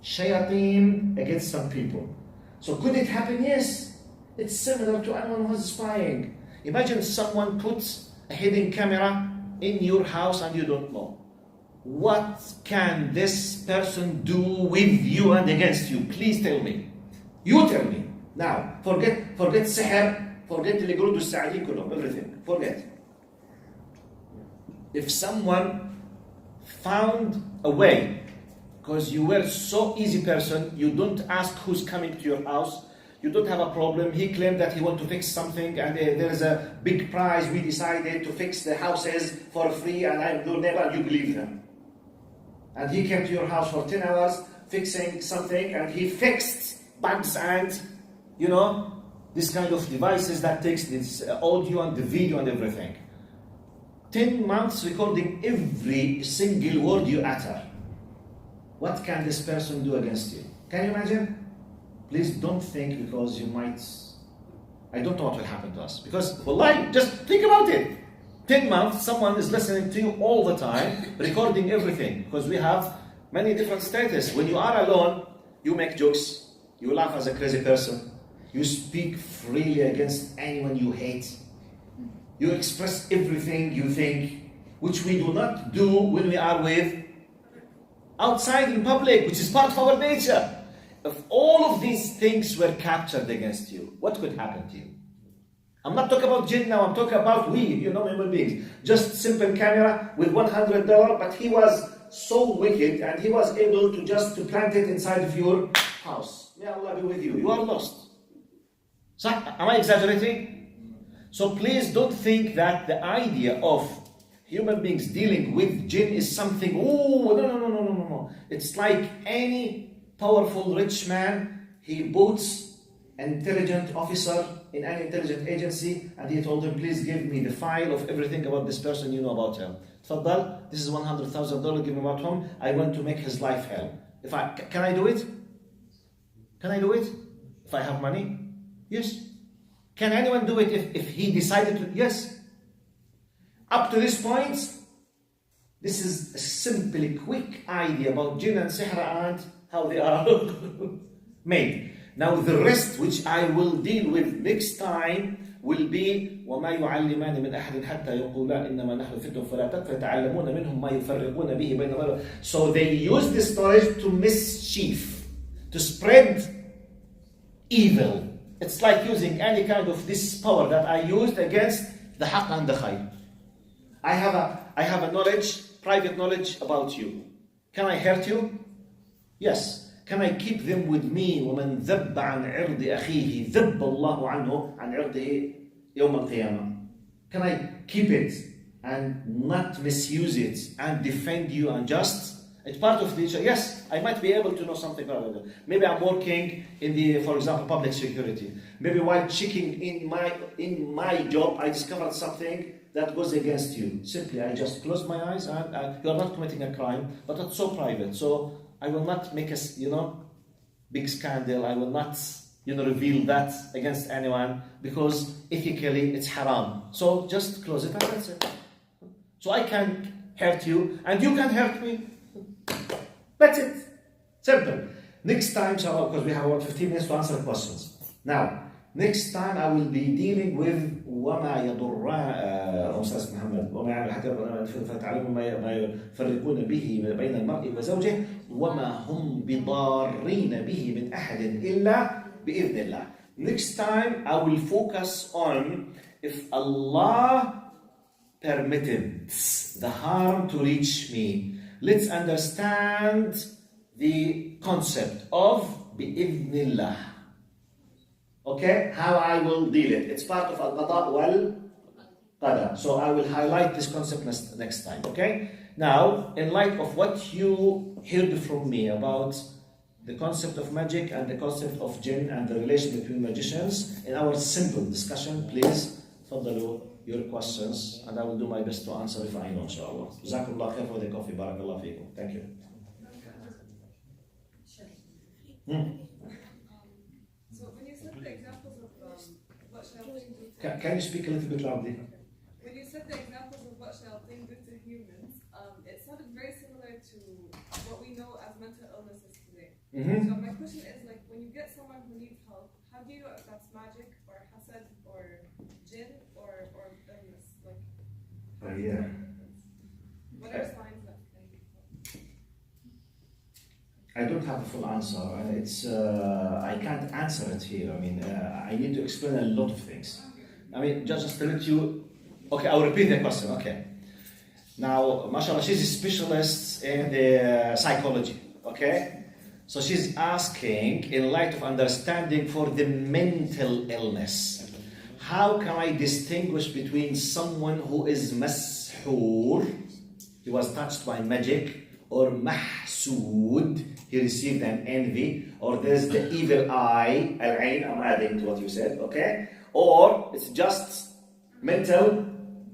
shayateen against some people. So could it happen? Yes. It's similar to anyone who is spying. Imagine someone puts a hidden camera in your house and you don't know. What can this person do with you and against you? Please tell me. You tell me. Now, forget sihr, forget الجرود الساعدين كلهم, everything. Forget. If someone found a way, because you were so easy person, you don't ask who's coming to your house, you don't have a problem. He claimed that he want to fix something and there is a big prize. We decided to fix the houses for free and I'm your neighbor and you believe him. And he came to your house for 10 hours fixing something and he fixed bugs and, this kind of devices that takes this audio and the video and everything. 10 months recording every single word you utter. What can this person do against you? Can you imagine? Please don't think because you might... I don't know what will happen to us. Because, wallahi, just think about it. 10 months, someone is listening to you all the time, recording everything. Because we have many different status. When you are alone, you make jokes. You laugh as a crazy person. You speak freely against anyone you hate. You express everything you think, which we do not do when we are with outside in public, which is part of our nature. If all of these things were captured against you, what could happen to you? I'm not talking about jinn now, I'm talking about we, human beings. Just simple camera with $100, but he was so wicked and he was able to just plant it inside of your house. May Allah be with you. You are lost. So, am I exaggerating? So please don't think that the idea of human beings dealing with jinn is something, no. It's like any powerful rich man, he boots an intelligent officer in an intelligent agency and he told him, please give me the file of everything about this person you know about him. Tfaddal, this is $100,000, give him about him. I want to make his life hell. Can I do it? Can I do it? If I have money? Yes. Can anyone do it if he decided to? Yes. Up to this point, this is a simply quick idea about jinn and sihr and how they are made. Now the rest, which I will deal with next time, will be وَمَا يُعَلِّمَانِ مِنْ أَحَدٍ حَتَّى يَقُولَا إِنَّمَا نَحْنُ فِتْنٌ فَلَا تَكْفُرْ فَيَتَعَلَّمُونَ مِنْهُمْ مَا يُفَرِّقُونَ بِهِ بَيْنَ الْمَرْءِ. So they use this knowledge to mischief, to spread evil. It's like using any kind of this power that I used against the haqq and the khayr. I have a knowledge, private knowledge about you. Can I hurt you? Yes. Can I keep them with me? وَمَنْ ذَبَّ عَنْ عِرْضِ أَخِيهِ ذَبَّ اللَّهُ عَنْهُ عَنْ عِرْضِهِ يَوْمَ الْقِيَامَةِ. Can I keep it and not misuse it and defend you and just? It's part of the nature. Yes, I might be able to know something about it. Maybe I'm working in the, for example, public security. Maybe while checking in my job, I discovered something that goes against you. Simply, I just close my eyes and you're not committing a crime, but it's so private. So I will not make a, big scandal. I will not, reveal that against anyone because ethically it's haram. So just close it and that's it. So I can't hurt you and you can't hurt me. That's it. Simple. Next time, inshallah, because we have about 15 minutes to answer the questions. Now, next time I will be dealing with وما يضران أستاذ محمد وما يعمل حتى فتعلموا ما يفرقون به بين المرء وزوجه وما هم بضارين به من أحد إلا بإذن الله. Next time I will focus on if Allah permitted the harm to reach me. Let's understand the concept of بإذن الله. Okay, how I will deal it. It's part of al-qada wal-qadar. So I will highlight this concept next time. Okay. Now, in light of what you heard from me about the concept of magic and the concept of jinn and the relation between magicians, in our simple discussion, please, تفضلوا your questions, and I will do my best to answer if I know, inshallah. Jazakumullah khair for the coffee. Barakallah feekum. Thank you. The examples of what shayateen do to Can you speak a little bit loudly? When you said the examples of what shayateen do to humans, it sounded very similar to what we know as mental illnesses today. So my question is, like, when you get someone who needs help, how do you know if that's magic or hasad or jinn or illness? Like, Yeah. what are signs that can be helpful? I don't have a full answer, and it's I can't answer it here. I mean, I need to explain a lot of things. I mean, just to let you. Okay, I'll repeat the question. Okay. Now, mashallah, she's a specialist in the psychology. Okay, so she's asking, in light of understanding for the mental illness, how can I distinguish between someone who is mashoor, he was touched by magic, or mahsood, he received an envy, or there's the evil eye, al-ain, I'm adding to what you said, okay? Or it's just mental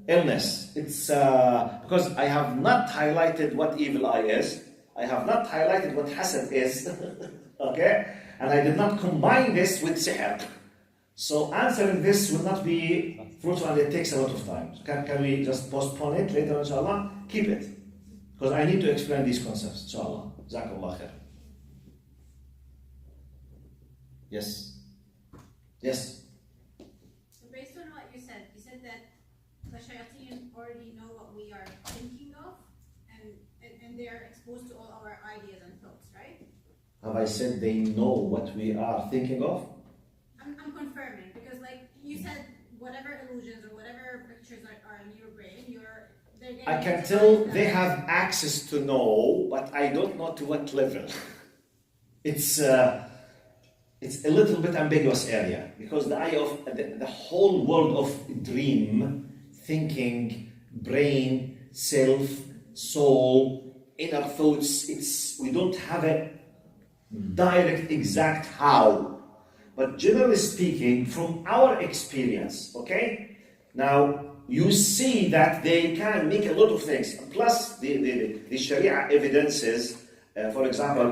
illness. It's because I have not highlighted what evil eye is, I have not highlighted what hasad is, okay? And I did not combine this with sihr. So answering this will not be fruitful and it takes a lot of time. Can we just postpone it later, inshallah? Keep it. Because I need to explain these concepts, inshallah. Jazakallah khair. Yes. Yes. So based on what you said that the shayateen already know what we are thinking of and they are exposed to all our ideas and thoughts, right? Have I said they know what we are thinking of? I'm confirming because like you said whatever illusions or whatever pictures are in your brain, they're getting I can tell they have access to know, but I don't know to what level. It's a little bit ambiguous area, because the whole world of dream, thinking, brain, self, soul, inner thoughts, we don't have a direct exact how. But generally speaking, from our experience, okay? Now, you see that they can make a lot of things. Plus, the Sharia evidences, for example,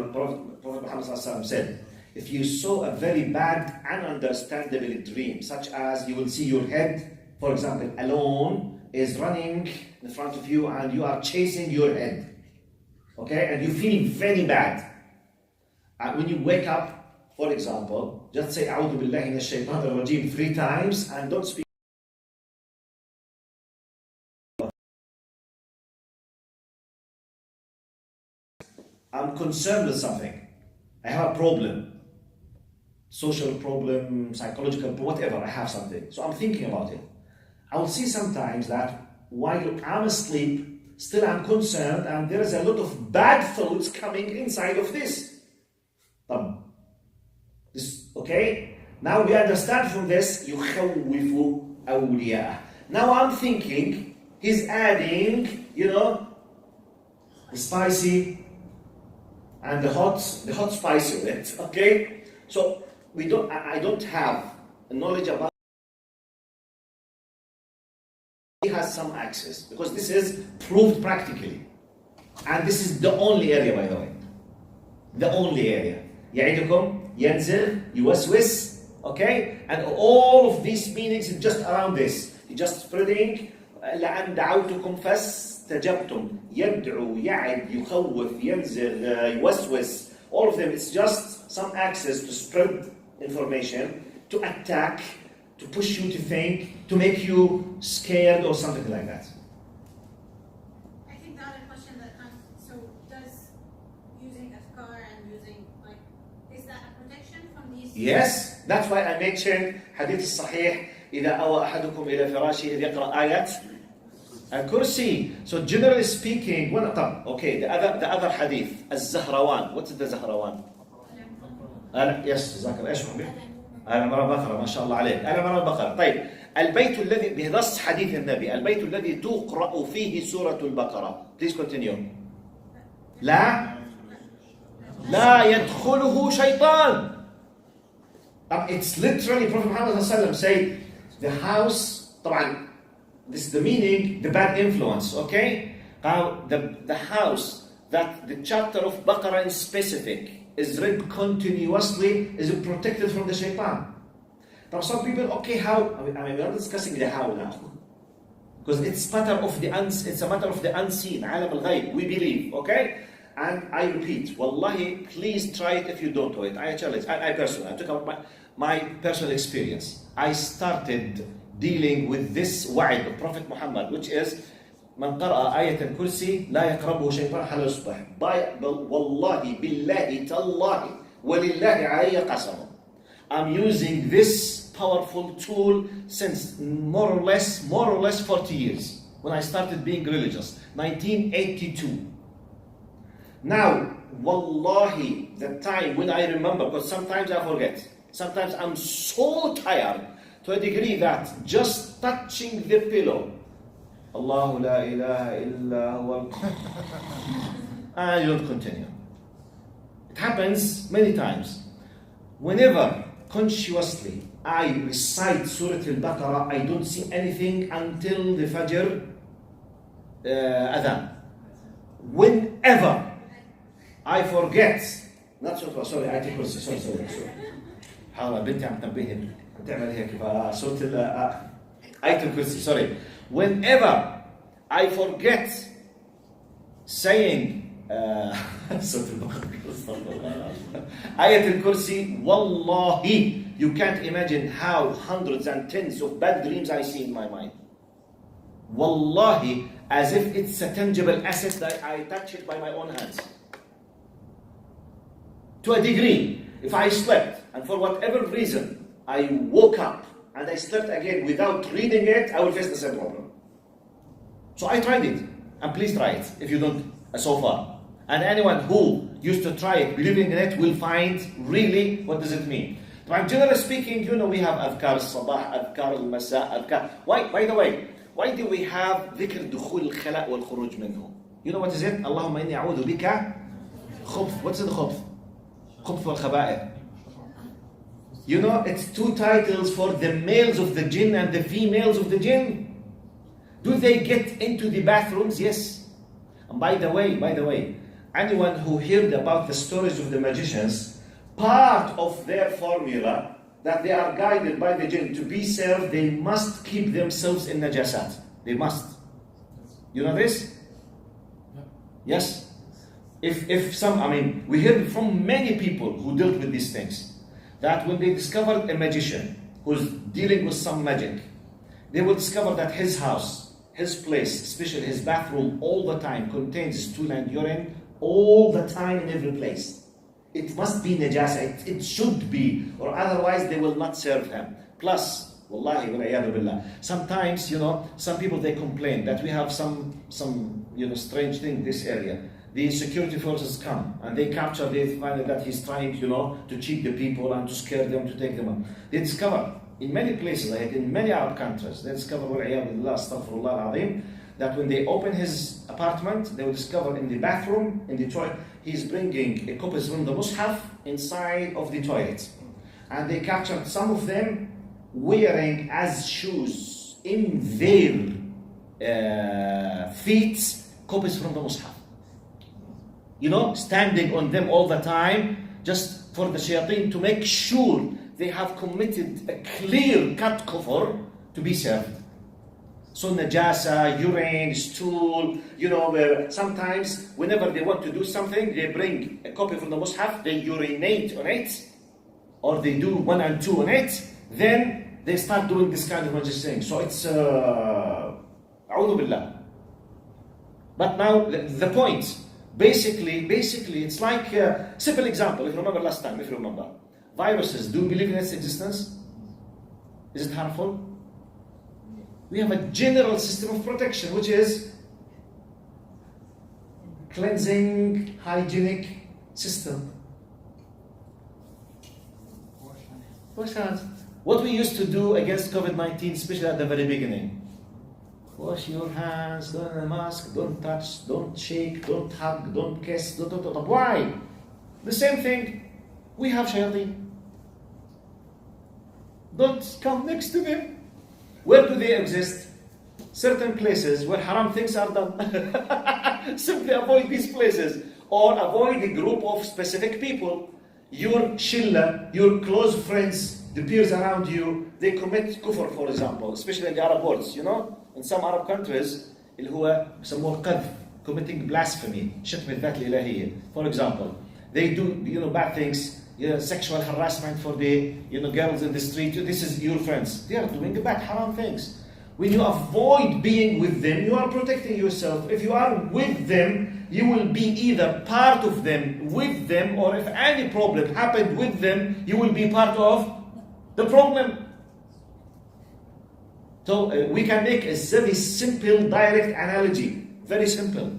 Prophet Muhammad said, if you saw a very bad, ununderstandable dream, such as you will see your head, for example, alone, is running in front of you and you are chasing your head, okay? And you feel very bad. And when you wake up, for example, just say, A'udhu billahi minash shaitanir rajim 3 times and don't speak. I'm concerned with something. I have a problem. Social problem, psychological problem, whatever, I have something. So I'm thinking about it. I will see sometimes that while I'm asleep, still I'm concerned and there is a lot of bad thoughts coming inside of this. Okay? Now we understand from this, يُخَوِّفُ أَوْلِيَاءَهُ. Now I'm thinking, he's adding, the spicy and the hot spice in it, okay? So I don't have knowledge about. He has some access because this is proved practically, and this is the only area, by the way, the only area. يعيدكم ينزل يوسوس, okay? And all of these meanings is just around this. You're just spreading. لأن دعوتكم فاستجبتم. يدعو يعد يخوف ينزل يوسوس. All of them, it's just some access to spread information, to attack, to push you to think, to make you scared or something like that. I think the other question that comes, so does using AlBaqarah and using, is that a protection from these? Yes, that's why I mentioned hadith الصحيح إذا أوى أحدكم إلى فراشه إذ يقرأ آية الكرسي. So generally speaking, okay, the other hadith, الزهروان. What's the زهروان? Yes, جزاك الله. إيش حبيبي؟ AL-NAE ما شاء الله عليك. AL-NAE البقرة. طيب، البيت الذي بنص حديث النبي، البيت الذي تقرأ فيه سورة البقرة. Please continue. لا يدخله شيطان. It's literally Prophet Muhammad say the house. طبعا this is the meaning, the bad influence. Okay, the house that the chapter of Baqarah in specific is read continuously is protected from the shaitan. Now some people, okay, how? I mean, we are discussing the how now, because it's a matter of the unseen, alam al-ghayb, we believe, okay? And I repeat, wallahi, please try it if you don't do it. I challenge, I personally, I took out my personal experience. I started dealing with this wa'id of Prophet Muhammad, which is من قرأ آية الكرسي لا يقربه شيطان حتى يصبح. والله بالله تالله ولله علي قسم. I'm using this powerful tool since more or less 40 years, when I started being religious, 1982. Now, wallahi, the time when I remember, because sometimes I forget, sometimes I'm so tired to a degree that just touching the pillow, Allahu la ilaha illa huwa, I don't continue. It happens many times. Whenever consciously I recite Surah Al-Baqarah, I don't see anything until the Fajr Adhan. Whenever I forget, not so sorry, I take kursi, sorry. حاضر بنتي عم تنبهني تعمل هيك فصرت آية الكرسي, sorry. Whenever I forget saying آية الكرسي, wallahi, you can't imagine how hundreds and tens of bad dreams I see in my mind. Wallahi, as if it's a tangible asset that I touch it by my own hands. To a degree, if I slept and for whatever reason I woke up and I start again without reading it, I will face the same problem. So I tried it, and please try it if you don't so far. And anyone who used to try it, believing in it, will find really what does it mean. But generally speaking, you know, we have أذكار الصباح, أذكار المساء, أذكار. Why? By the way, why do we have ذكر دخول الخلاء والخروج منه? You know what is it? اللهم إني أعوذ بك خبث. What's the خبث? خبث والخبائث. You know, it's two titles for the males of the jinn and the females of the jinn. Do they get into the bathrooms? Yes. And by the way, anyone who heard about the stories of the magicians, part of their formula that they are guided by the jinn to be served, they must keep themselves in najasat. They must. You know this? Yes. If some, I mean, we heard from many people who dealt with these things, that when they discovered a magician who's dealing with some magic, they will discover that his house, his place, especially his bathroom, all the time contains stool and urine, all the time in every place. It must be najasa, it should be, or otherwise they will not serve him. Plus, wallahi wa iyadu billah, sometimes, you know, some people they complain that we have some you know, strange thing in this area. The security forces come and they capture, they find that he's trying, you know, to cheat the people and to scare them, to take them up. They discover in many places, like in many Arab countries, they discover, astaghfirullah, that when they open his apartment, they will discover in the bathroom, in the toilet, he's bringing a copy from the Mus'haf inside of the toilet. And they captured some of them wearing as shoes in their feet copies from the Mus'haf. You know, standing on them all the time, just for the shayateen to make sure they have committed a clear-cut kufr to be served. So najasa, urine, stool, you know, where sometimes whenever they want to do something, they bring a copy from the Mus'haf, they urinate on it, or they do 1 and 2 on it, then they start doing this kind of magic thing. So it's a'udhu billah. But now the point, basically it's like a simple example. If you remember last time, viruses, do you believe in its existence? Is it harmful? We have a general system of protection, which is cleansing, hygienic system. Wash hands. What we used to do against COVID-19, especially at the very beginning. Wash your hands, don't wear a mask, don't touch, don't shake, don't hug, don't kiss, don't. Why? The same thing. We have shayateen. Don't come next to them. Where do they exist? Certain places where haram things are done. Simply avoid these places. Or avoid a group of specific people. Your shilla, your close friends, the peers around you, they commit kufr, for example, especially in the Arab worlds, you know? In some Arab countries, اللي هو بسموه قذف, committing blasphemy, شتم الذات الإلهية. For example, they do, you know, bad things, you know, sexual harassment for the, you know, girls in the street. This is your friends. They are doing bad, haram things. When you avoid being with them, you are protecting yourself. If you are with them, you will be either part of them, with them, or if any problem happened with them, you will be part of the problem. So we can make a very simple, direct analogy. Very simple.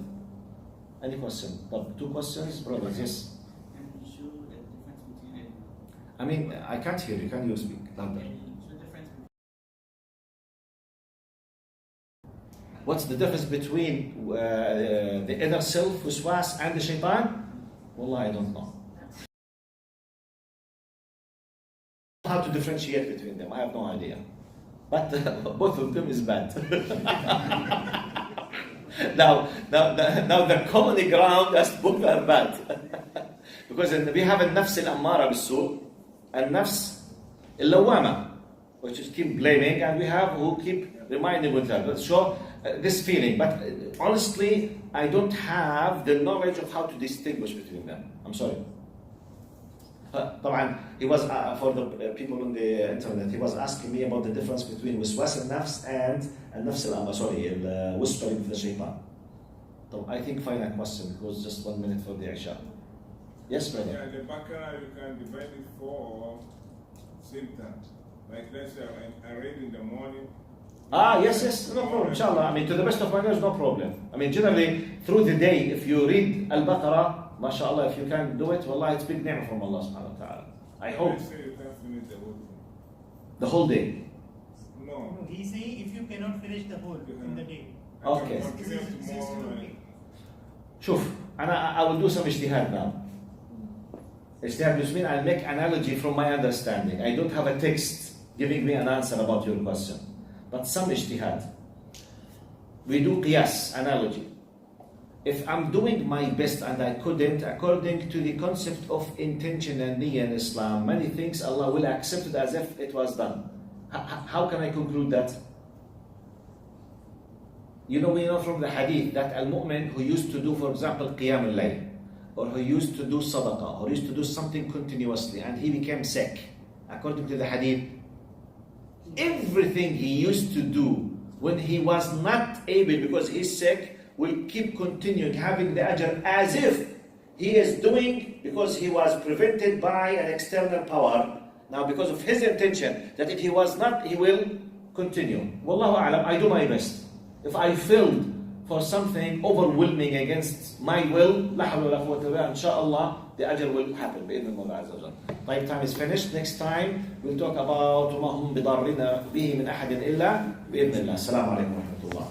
Any question? 2 questions, brothers? Yes. I mean, I can't hear you. Can you speak louder? What's the difference between the inner self, waswas, and the shaitan? Wallah, I don't know. How to differentiate between them? I have no idea. But both of them is bad. now the common ground is both are bad. Because we have a nafs al-ammara bis-su' and nafs al-lawwama, which is keep blaming, and we have who keep reminding with that. So this feeling, but honestly, I don't have the knowledge of how to distinguish between them. I'm sorry. طبعا he was for the people on the internet, he was asking me about the difference between waswas al-nafs and nafs al-amma, whispering of the shaitan. So I think final question, because just 1 minute for the Isha. Yes, brother. Yeah, the Baqarah you can divide it 4 symptoms. Like let's say I read in the morning. Yes, no problem, inshallah. I mean, to the best of my knowledge, no problem. I mean, generally, through the day, if you read Al-Baqarah, mashallah, if you can do it, wallah, it's big ni'mah from Allah subhanahu wa ta'ala. I hope. Let's say you can finish the whole thing. The whole day. No. No, he's saying if you cannot finish the whole in the day. Okay. I can continue tomorrow. شوف, I will do some ijtihad now. Ijtihad means I'll make analogy from my understanding. I don't have a text giving me an answer about your question. But some ijtihad. We do qiyas, analogy. If I'm doing my best and I couldn't, according to the concept of intention and niyyah in Islam, many things Allah will accept it as if it was done. How can I conclude that? We know from the hadith that al-mu'min who used to do, for example, qiyam al-layl, or who used to do sadaqah, or used to do something continuously, and he became sick, according to the hadith, everything he used to do when he was not able because he's sick will keep continuing having the ajr as if he is doing because he was prevented by an external power. Now because of his intention that if he was not, he will continue. Wallahu a'lam, I do my best. If I failed for something overwhelming against my will, la hawla wa la quwwata illa billah, inshallah, the ajr will happen. Time is finished. Next time we'll talk about وَمَا هُمْ بِضَارِّنَا بِهِ مِنْ أَحَدٍ إِلَّا بِإِذْنِ اللَّهِ. Assalamu alaikum wa rahmatullah.